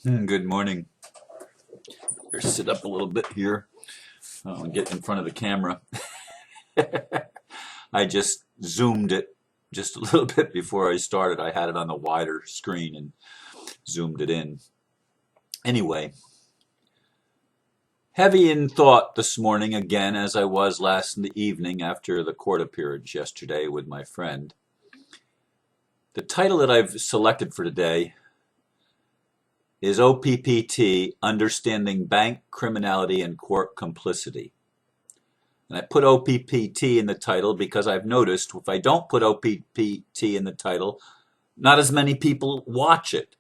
Good morning. Better sit up a little bit here. I'll get in front of the camera. I just zoomed it just a little bit before I started. I had it on the wider screen and zoomed it in. Anyway, heavy in thought this morning again, as I was last evening after the court appearance yesterday with my friend. The title that I've selected for today is OPPT, Understanding Bank Criminality and Court Complicity. And I put OPPT in the title because I've noticed if I don't put OPPT in the title, not as many people watch it.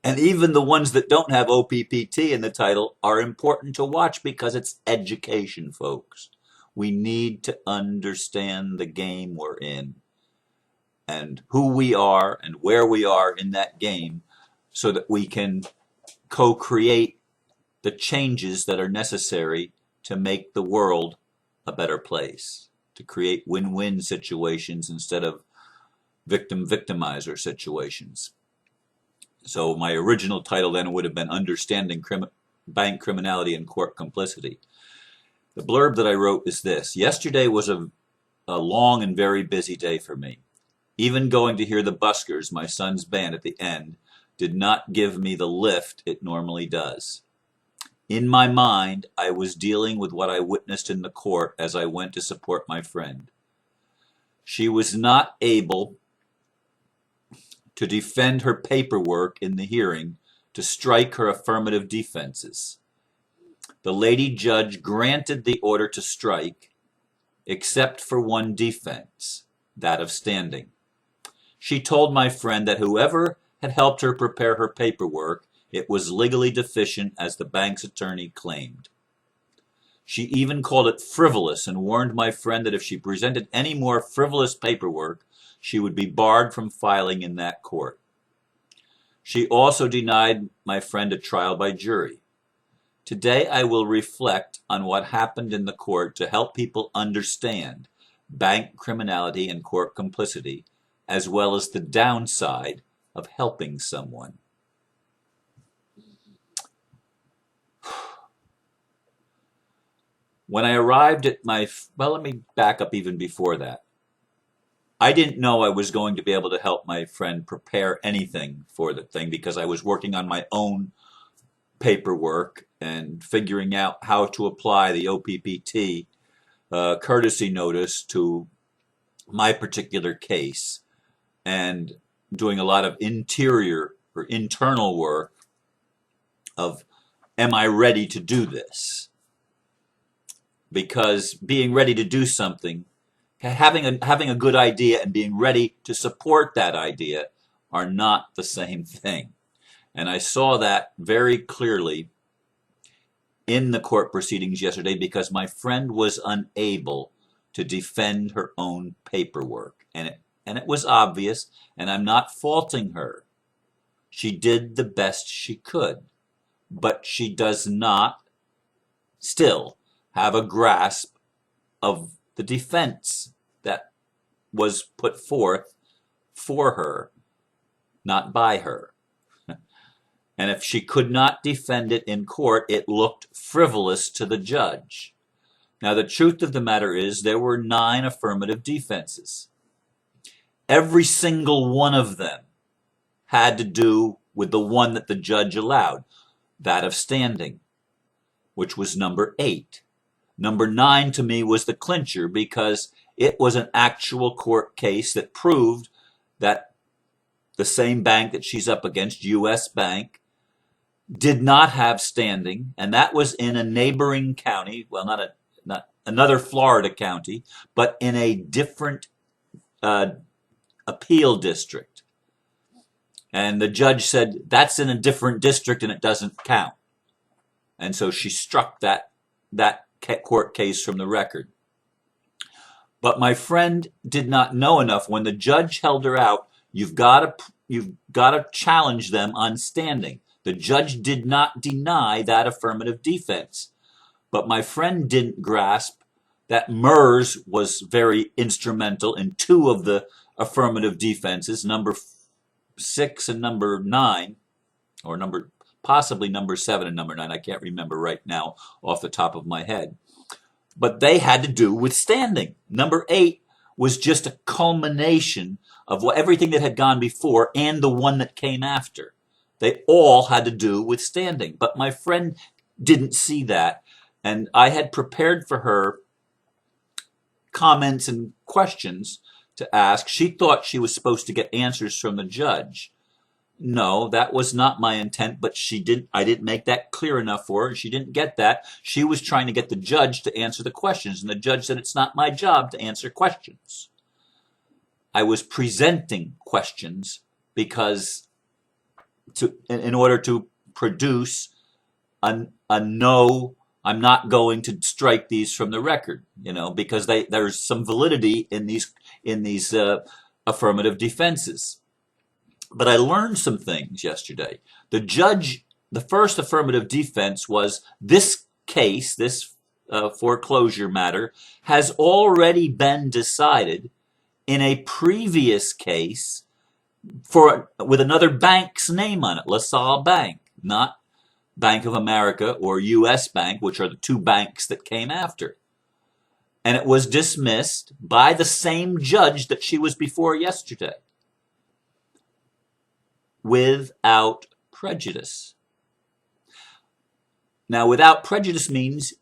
And even the ones that don't have OPPT in the title are important to watch because it's education, folks. We need to understand the game we're in and who we are and where we are in that game so that we can co-create the changes that are necessary to make the world a better place, to create win-win situations instead of victim-victimizer situations. So my original title then would have been Understanding Bank Criminality and Court Complicity. The blurb that I wrote is this: yesterday was a long and very busy day for me. Even going to hear the Buskers, my son's band, at the end did not give me the lift it normally does. In my mind, I was dealing with what I witnessed in the court as I went to support my friend. She was not able to defend her paperwork in the hearing to strike her affirmative defenses. The lady judge granted the order to strike, except for one defense, that of standing. She told my friend that whoever had helped her prepare her paperwork, it was legally deficient as the bank's attorney claimed. She even called it frivolous and warned my friend that if she presented any more frivolous paperwork, she would be barred from filing in that court. She also denied my friend a trial by jury. Today I will reflect on what happened in the court to help people understand bank criminality and court complicity, as well as the downside of helping someone. When I arrived at let me back up even before that. I didn't know I was going to be able to help my friend prepare anything for the thing because I was working on my own paperwork and figuring out how to apply the OPPT courtesy notice to my particular case, and doing a lot of interior or internal work of, am I ready to do this? Because being ready to do something, having a good idea and being ready to support that idea are not the same thing. And I saw that very clearly in the court proceedings yesterday because my friend was unable to defend her own paperwork. And it was obvious, and I'm not faulting her. She did the best she could, but she does not still have a grasp of the defense that was put forth for her, not by her. And if she could not defend it in court, it looked frivolous to the judge. Now, the truth of the matter is there were 9 affirmative defenses. Every single one of them had to do with the one that the judge allowed, that of standing, which was number 8. Number 9 to me was the clincher because it was an actual court case that proved that the same bank that she's up against, U.S. Bank, did not have standing, and that was in a neighboring county, well, not another Florida county, but in a different appeal district. And the judge said, that's in a different district and it doesn't count. And so she struck that court case from the record. But my friend did not know enough. When the judge held her out, you've got to challenge them on standing. The judge did not deny that affirmative defense. But my friend didn't grasp that MERS was very instrumental in 2 of the affirmative defenses, number 6 and number 9, or possibly number 7 and number 9. I can't remember right now off the top of my head. But they had to do with standing. Number 8 was just a culmination of everything that had gone before and the one that came after. They all had to do with standing. But my friend didn't see that. And I had prepared for her comments and questions to ask. She thought she was supposed to get answers from the judge. No, that was not my intent, but I didn't make that clear enough for her. She didn't get that. She was trying to get the judge to answer the questions, and the judge said it's not my job to answer questions. I was presenting questions because in order to produce a no, I'm not going to strike these from the record, because there's some validity in these affirmative defenses. But I learned some things yesterday. The first affirmative defense was this case, this foreclosure matter, has already been decided in a previous case with another bank's name on it, LaSalle Bank, not Bank of America or U.S. Bank, which are the two banks that came after. And it was dismissed by the same judge that she was before yesterday, without prejudice. Now, without prejudice means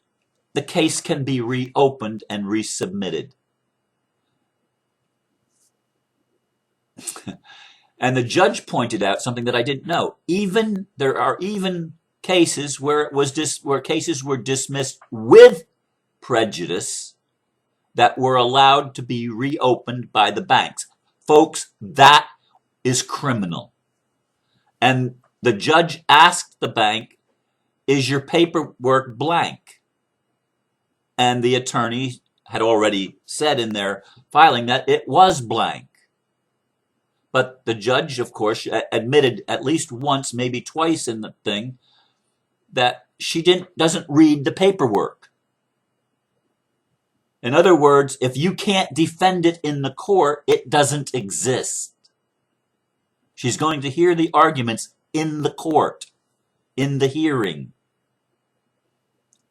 the case can be reopened and resubmitted. And the judge pointed out something that I didn't know. There are even cases where cases were dismissed with prejudice that were allowed to be reopened by the banks. Folks, that is criminal. And the judge asked the bank, is your paperwork blank? And the attorney had already said in their filing that it was blank. But the judge, of course, admitted at least once, maybe twice in the thing, that she doesn't read the paperwork. In other words, if you can't defend it in the court, it doesn't exist. She's going to hear the arguments in the court, in the hearing.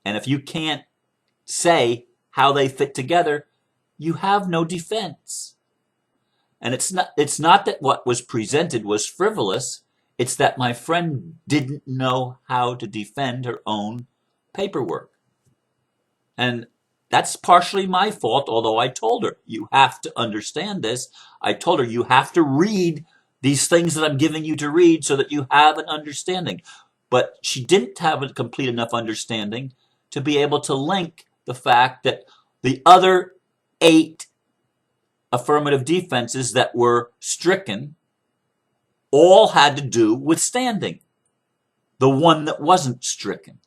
And if you can't say how they fit together, you have no defense. And it's not that what was presented was frivolous. It's that my friend didn't know how to defend her own paperwork. And that's partially my fault, although I told her, you have to understand this. I told her, you have to read these things that I'm giving you to read so that you have an understanding. But she didn't have a complete enough understanding to be able to link the fact that the other 8 affirmative defenses that were stricken all had to do with standing. The one that wasn't stricken.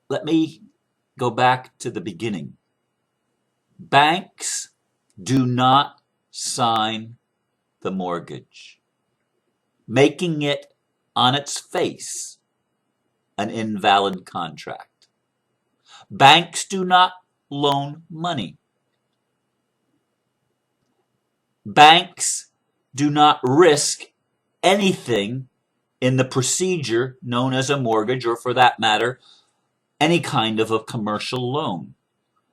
Let me go back to the beginning. Banks do not sign the mortgage, making it on its face an invalid contract. Banks do not loan money. Banks do not risk anything in the procedure known as a mortgage, or for that matter, any kind of a commercial loan.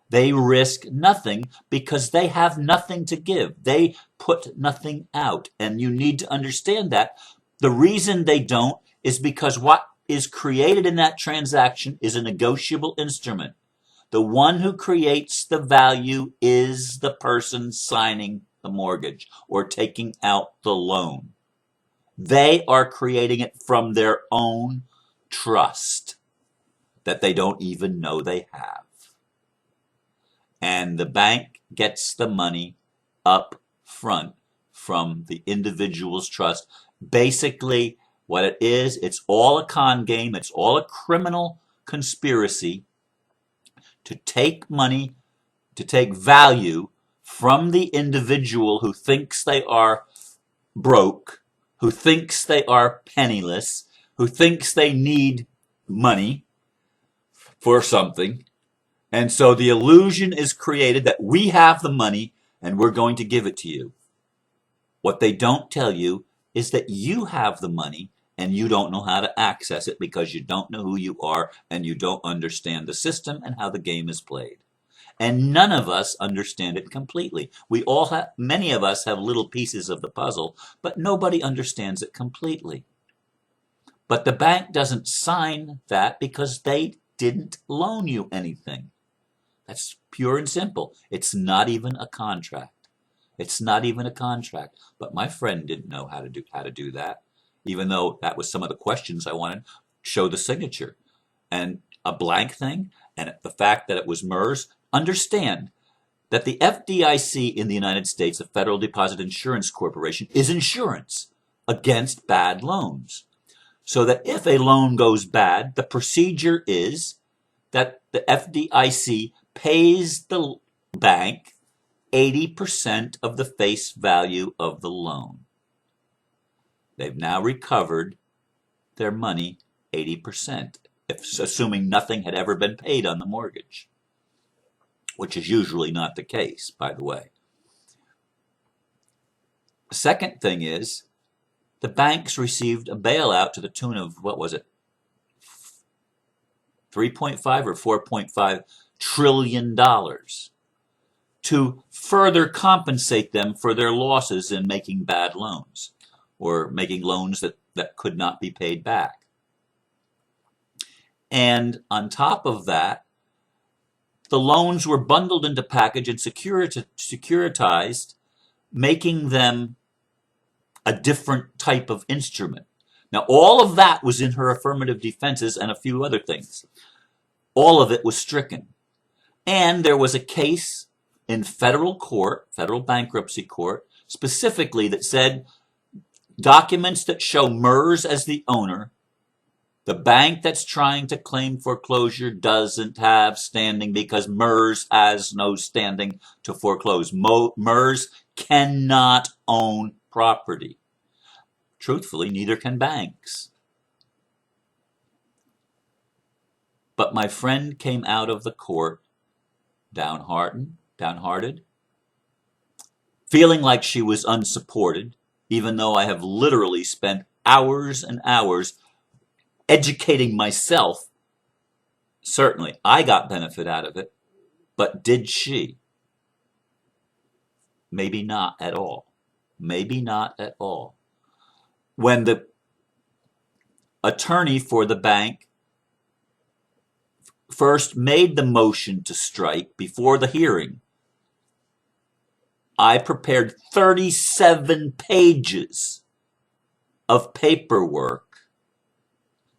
They risk nothing because they have nothing to give. They put nothing out. And you need to understand that. The reason they don't is because what is created in that transaction is a negotiable instrument. The one who creates the value is the person signing the mortgage or taking out the loan. They are creating it from their own trust that they don't even know they have. And the bank gets the money up front from the individual's trust. Basically, what it is, it's all a con game. It's all a criminal conspiracy to take money, to take value from the individual who thinks they are broke, who thinks they are penniless, who thinks they need money for something. And so the illusion is created that we have the money and we're going to give it to you. What they don't tell you is that you have the money and you don't know how to access it because you don't know who you are and you don't understand the system and how the game is played. And none of us understand it completely. Many of us have little pieces of the puzzle, but nobody understands it completely. But the bank doesn't sign that because they didn't loan you anything. That's pure and simple. It's not even a contract. It's not even a contract. But my friend didn't know how to do that, even though that was some of the questions I wanted. Show the signature and a blank thing, and the fact that it was MERS. Understand that the FDIC in the United States, the Federal Deposit Insurance Corporation, is insurance against bad loans. So that if a loan goes bad, the procedure is that the FDIC pays the bank 80% of the face value of the loan. They've now recovered their money 80%, assuming nothing had ever been paid on the mortgage, which is usually not the case, by the way. The second thing is the banks received a bailout to the tune of, what was it, 3.5 or 4.5 trillion dollars to further compensate them for their losses in making bad loans or making loans that could not be paid back. And on top of that, the loans were bundled into package and securitized, making them a different type of instrument. Now, all of that was in her affirmative defenses and a few other things. All of it was stricken. And there was a case in federal court, federal bankruptcy court, specifically that said documents that show MERS as the owner, the bank that's trying to claim foreclosure doesn't have standing because MERS has no standing to foreclose. MERS cannot own property. Truthfully, neither can banks. But my friend came out of the court downhearted, feeling like she was unsupported, even though I have literally spent hours and hours educating myself. Certainly, I got benefit out of it, but did she? Maybe not at all. Maybe not at all. When the attorney for the bank first made the motion to strike before the hearing, I prepared 37 pages of paperwork,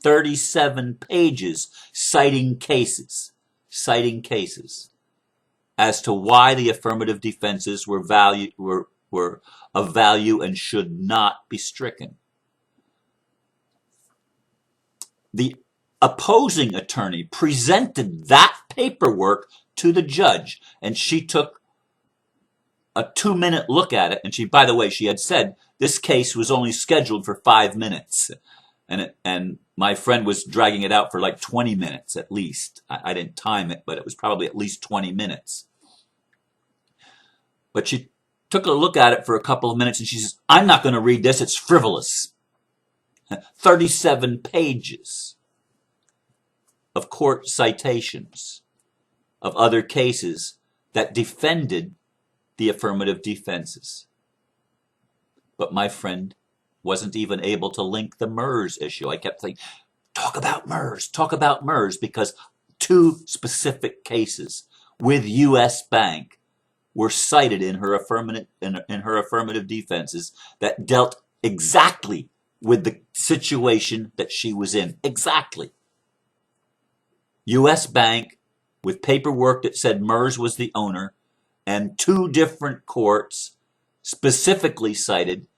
37 pages citing cases as to why the affirmative defenses were of value and should not be stricken. The opposing attorney presented that paperwork to the judge, and she took a 2-minute look at it. And she, by the way, she had said this case was only scheduled for 5 minutes, and my friend was dragging it out for like 20 minutes at least. I didn't time it, but it was probably at least 20 minutes. But she took a look at it for a couple of minutes and she says, "I'm not going to read this, it's frivolous." 37 pages of court citations of other cases that defended the affirmative defenses. But my friend wasn't even able to link the MERS issue. I kept thinking, talk about MERS, because 2 specific cases with U.S. Bank were cited in her affirmative defenses that dealt exactly with the situation that she was in. Exactly. U.S. Bank, with paperwork that said MERS was the owner, and 2 different courts specifically cited,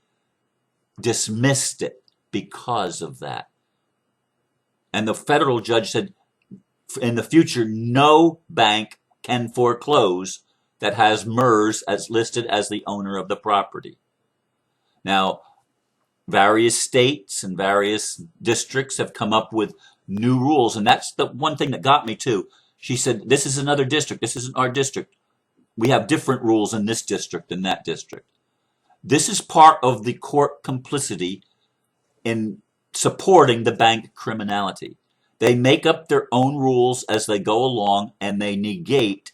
dismissed it because of that. And the federal judge said, in the future, no bank can foreclose that has MERS as listed as the owner of the property. Now, various states and various districts have come up with new rules, and that's the one thing that got me too. She said, this is another district, this isn't our district. We have different rules in this district than that district. This is part of the court complicity in supporting the bank criminality. They make up their own rules as they go along, and they negate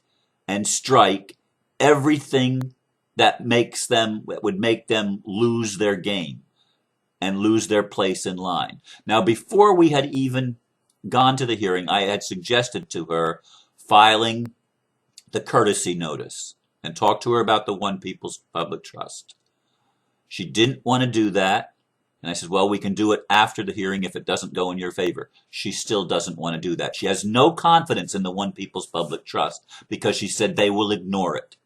and strike everything that would make them lose their game and lose their place in line. Now, before we had even gone to the hearing, I had suggested to her filing the courtesy notice and talk to her about the One People's Public Trust. She didn't want to do that. And I said, well, we can do it after the hearing if it doesn't go in your favor. She still doesn't want to do that. She has no confidence in the One People's Public Trust because she said they will ignore it.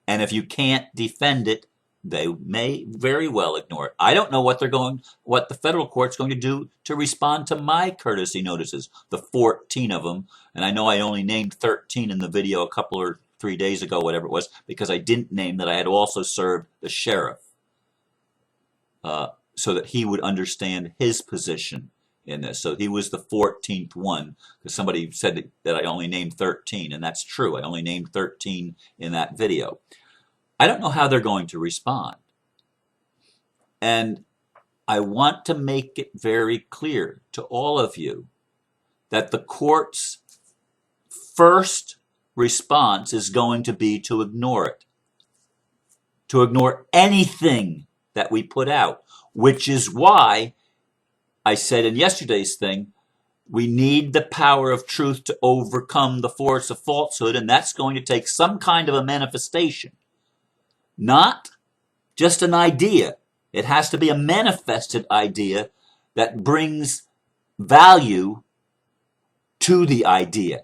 And if you can't defend it, they may very well ignore it. I don't know what the federal court's going to do to respond to my courtesy notices, the 14 of them. And I know I only named 13 in the video a couple or 3 days ago, whatever it was, because I didn't name that I had also served the sheriff. So that he would understand his position in this. So he was the 14th one, because somebody said that I only named 13, and that's true. I only named 13 in that video. I don't know how they're going to respond. And I want to make it very clear to all of you that the court's first response is going to be to ignore it, to ignore anything that we put out, which is why I said in yesterday's thing, we need the power of truth to overcome the force of falsehood, and that's going to take some kind of a manifestation, not just an idea. It has to be a manifested idea that brings value to the idea.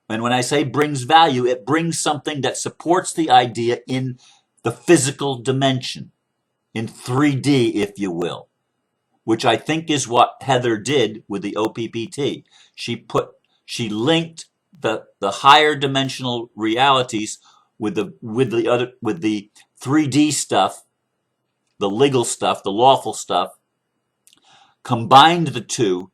And when I say brings value, it brings something that supports the idea in the physical dimension, in 3D, if you will, which I think is what Heather did with the OPPT. She linked the higher dimensional realities with the 3D stuff, the legal stuff, the lawful stuff, combined the two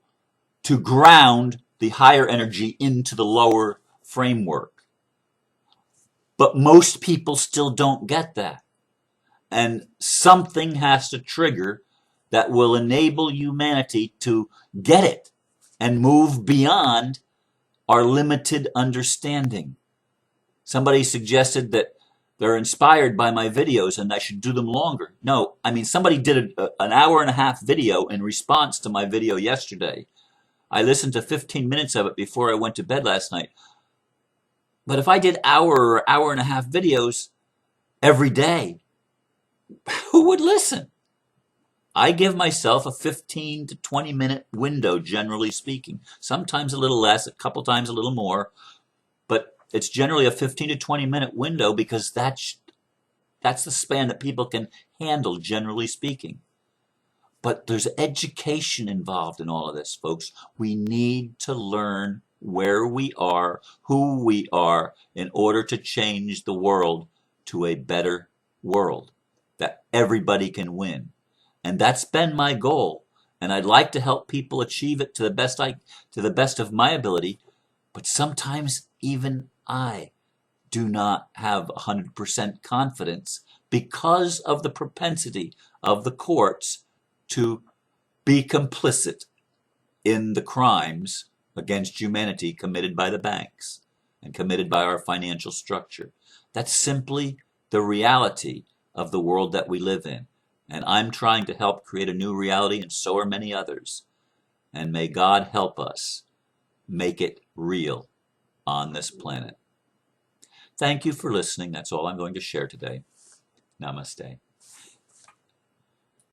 to ground the higher energy into the lower framework. But most people still don't get that. And something has to trigger that will enable humanity to get it and move beyond our limited understanding. Somebody suggested that they're inspired by my videos and I should do them longer. No, I mean, somebody did an hour and a half video in response to my video yesterday. I listened to 15 minutes of it before I went to bed last night. But if I did hour and a half videos every day, who would listen? I give myself a 15 to 20 minute window, generally speaking. Sometimes a little less, a couple times a little more, but it's generally a 15 to 20 minute window because that's the span that people can handle, generally speaking. But there's education involved in all of this, folks. We need to learn where we are, who we are, in order to change the world to a better world that everybody can win. And that's been my goal. And I'd like to help people achieve it to the best of my ability. But sometimes even I do not have 100% confidence because of the propensity of the courts to be complicit in the crimes against humanity committed by the banks and committed by our financial structure. That's simply the reality of the world that we live in. And I'm trying to help create a new reality, and so are many others. And may God help us make it real on this planet. Thank you for listening. That's all I'm going to share today. Namaste.